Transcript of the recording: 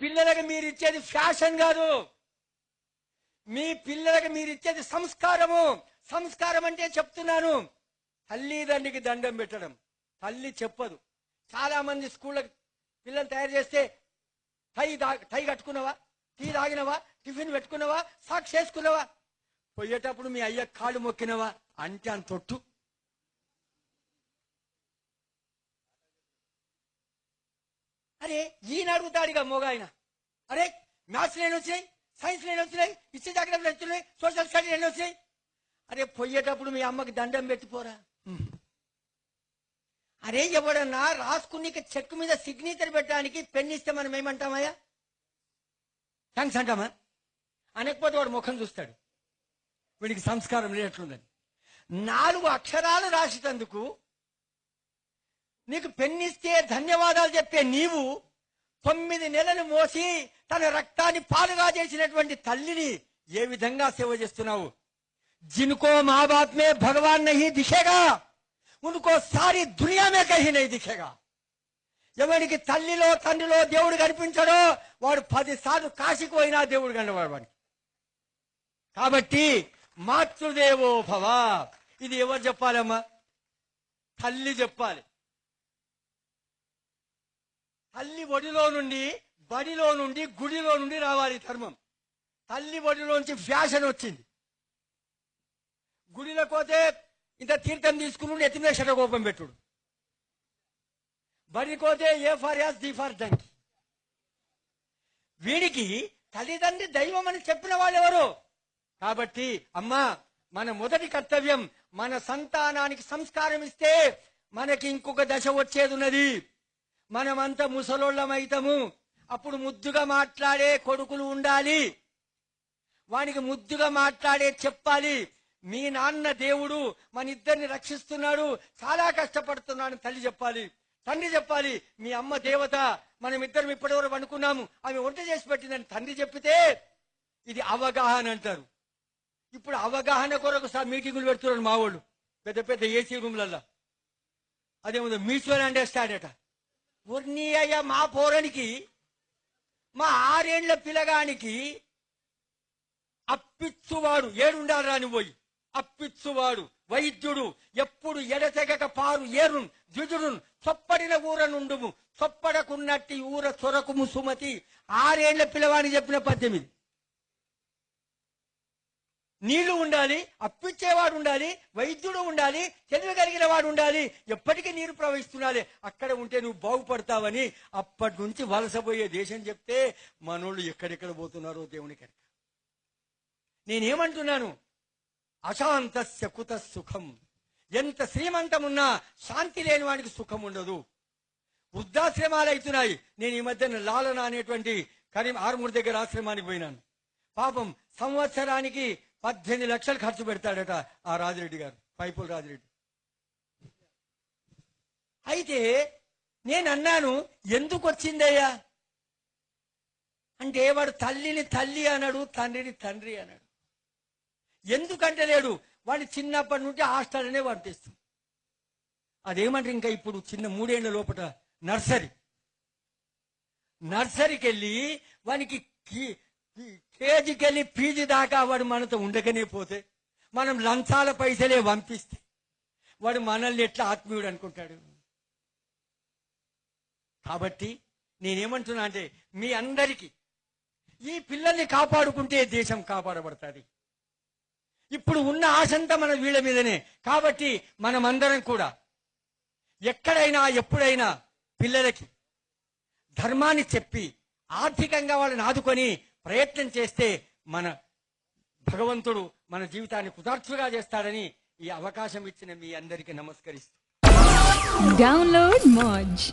పిల్లలకు మీరు ఇచ్చేది ఫ్యాషన్ కాదు, మీ పిల్లలకు మీరు ఇచ్చేది సంస్కారము. సంస్కారం అంటే చెప్తున్నాను, తల్లిదండ్రికి దండం పెట్టడం. తల్లి చెప్పదు. చాలా మంది స్కూళ్ళకి పిల్లలు తయారు చేస్తే టై కట్టుకున్నావా, టీ తాగినవా, టిఫిన్ పెట్టుకున్నావా, సాక్షి వేసుకున్నావా, పోయేటప్పుడు మీ అయ్య కాళ్ళు మొక్కినవా అంటే అంత తొట్టు. అరే ఈయన అడుగుతాడుగా మొగాయన, అరే మ్యాథ్స్ నేను వచ్చినాయి, సైన్స్ నేను వచ్చినాయి, హిస్టరీ జాగ్రఫీ వచ్చినాయి, సోషల్ స్టడీ నేను వచ్చినాయి. అరే పోయేటప్పుడు మీ అమ్మకి దండం పెట్టిపోరా. అరే ఎవడన్నా రాసుకుని చెక్ మీద సిగ్నేచర్ పెట్టడానికి పెన్ ఇస్తే మనం ఏమంటామయ్యా, థ్యాంక్స్ అంటామా? అనకపోతే వాడు ముఖం చూస్తాడు, వీడికి సంస్కారం లేనట్లుందని. 4 అక్షరాలు రాసేటందుకు నీకు పెన్నిస్తే ధన్యవాదాలు చెప్పే నీవు 9 నెలలు మోసి తన రక్తాన్ని పాలుగా చేసినటువంటి తల్లిని ఏ విధంగా సేవ చేస్తున్నావు? जिनको माँ बाप में भगवान नहीं दिखेगा उनको सारी दुनिया में कहीं नहीं दिखेगा. ఎవరికి తల్లిలో తండ్రిలో దేవుడు కనిపించడో వాడు 10 సార్లు కాశీకి పోయినా దేవుడు కనబడవాడికి. కాబట్టి మాతృదేవో భవ, ఇది ఎవరు చెప్పాలమ్మా? తల్లి చెప్పాలి. తల్లి ఒడిలో నుండి, బడిలో నుండి, గుడిలో నుండి రావాలి ధర్మం. తల్లి ఒడిలోంచి ఫ్యాషన్ వచ్చింది. గుడిలో పోతే ఇంత తీర్థం తీసుకుని ఎత్తిమే శటకోపం పెట్టుడు, బడికోతే A for ass D for donkey. వీడికి తల్లిదండ్రి దైవం అని చెప్పిన వాళ్ళు ఎవరు? కాబట్టి అమ్మా, మన మొదటి కర్తవ్యం మన సంతానానికి సంస్కారం ఇస్తే మనకి ఇంకొక దశ వచ్చేది ఉన్నది. మనమంతా ముసలోళ్ళమైతాము. అప్పుడు ముద్దుగా మాట్లాడే కొడుకులు ఉండాలి, వానికి ముద్దుగా మాట్లాడే చెప్పాలి. మీ నాన్న దేవుడు మన ఇద్దరిని రక్షిస్తున్నాడు, చాలా కష్టపడుతున్నాడు తల్లి చెప్పాలి. తండ్రి చెప్పాలి, మీ అమ్మ దేవత, మనం ఇద్దరం ఇప్పటివరకు అనుకున్నాము, ఆమె వంట చేసి పెట్టిందని తండ్రి చెప్పితే ఇది అవగాహన అంటారు. ఇప్పుడు అవగాహన కొరకు మీటింగులు పెడుతున్నారు మా వాళ్ళు, పెద్ద పెద్ద ఏసీ రూమ్లల్లో. అదేముందో మ్యూచువల్ అండర్స్టాండ్ అట. ఉర్నీ అయ్యా, మా పోరానికి, మా 6 ఏళ్ల పిల్లగానికి అప్పిచ్చువాడు ఏడుండాలి రాని పోయి, అప్పిచ్చువాడు వైద్యుడు ఎప్పుడు ఎడతెగక పారు ఏరు ద్విజుడు చొప్పడిన ఊర నుండుము చొప్పడకున్నట్టి ఊర చొరకుము సుమతి. 6 ఏళ్ల పిల్లవాడిని చెప్పిన 18. నీళ్లు ఉండాలి, అప్పిచ్చేవాడు ఉండాలి, వైద్యుడు ఉండాలి, తెలివి కలిగిన వాడు ఉండాలి, ఎప్పటికీ నీరు ప్రవహిస్తుండాలి. అక్కడ ఉంటే నువ్వు బాగుపడతావని అప్పటి నుంచి వలసపోయే దేశం చెప్తే మనోళ్ళు ఎక్కడెక్కడ పోతున్నారో దేవునికి. నేనేమంటున్నాను, అశాంతస్య కుత సుఖం. ఎంత శ్రీమంతమున్నా శాంతి లేని వాడికి సుఖం ఉండదు. వృద్ధాశ్రమాలు అవుతున్నాయి. నేను ఈ మధ్యన లాలన అనేటువంటి ఆరుమూరు దగ్గర ఆశ్రమానికి పోయినాను. పాపం సంవత్సరానికి 18 లక్షలు ఖర్చు పెడతాడట ఆ రాజిరెడ్డి గారు, పైపుల్ రాజిరెడ్డి. అయితే నేను అన్నాను, ఎందుకు వచ్చిందయ్యా అంటే వాడు తల్లిని తల్లి అన్నాడు, తండ్రిని తండ్రి అన్నాడు. ఎందుకంటే లేడు, వాడిని చిన్నప్పటి నుండి హాస్టల్నే పంపిస్తాం. అదేమంటారు, ఇంకా ఇప్పుడు చిన్న 3 ఏళ్ల లోపల నర్సరీకి వెళ్ళి వానికి కేజీకి వెళ్ళి పీజీ దాకా వాడు మనతో ఉండకనే పోతే, మనం లంచాల పైసలే పంపిస్తే వాడు మనల్ని ఎట్లా ఆత్మీయుడు అనుకుంటాడు? కాబట్టి నేనేమంటున్నా అంటే, మీ అందరికీ ఈ పిల్లల్ని కాపాడుకుంటే దేశం కాపాడబడుతుంది. ఇప్పుడు ఉన్న ఆశంతా మన వీళ్ళ మీదనే. కాబట్టి మనమందరం కూడా ఎక్కడైనా ఎప్పుడైనా పిల్లలకి ధర్మాన్ని చెప్పి ఆర్థికంగా వాళ్ళని ఆదుకొని ప్రయత్నం చేస్తే మన భగవంతుడు మన జీవితాన్ని కుదార్చుగా చేస్తాడని ఈ అవకాశం ఇచ్చిన మీ అందరికీ నమస్కరిస్తూ. డౌన్లోడ్ మోజ్.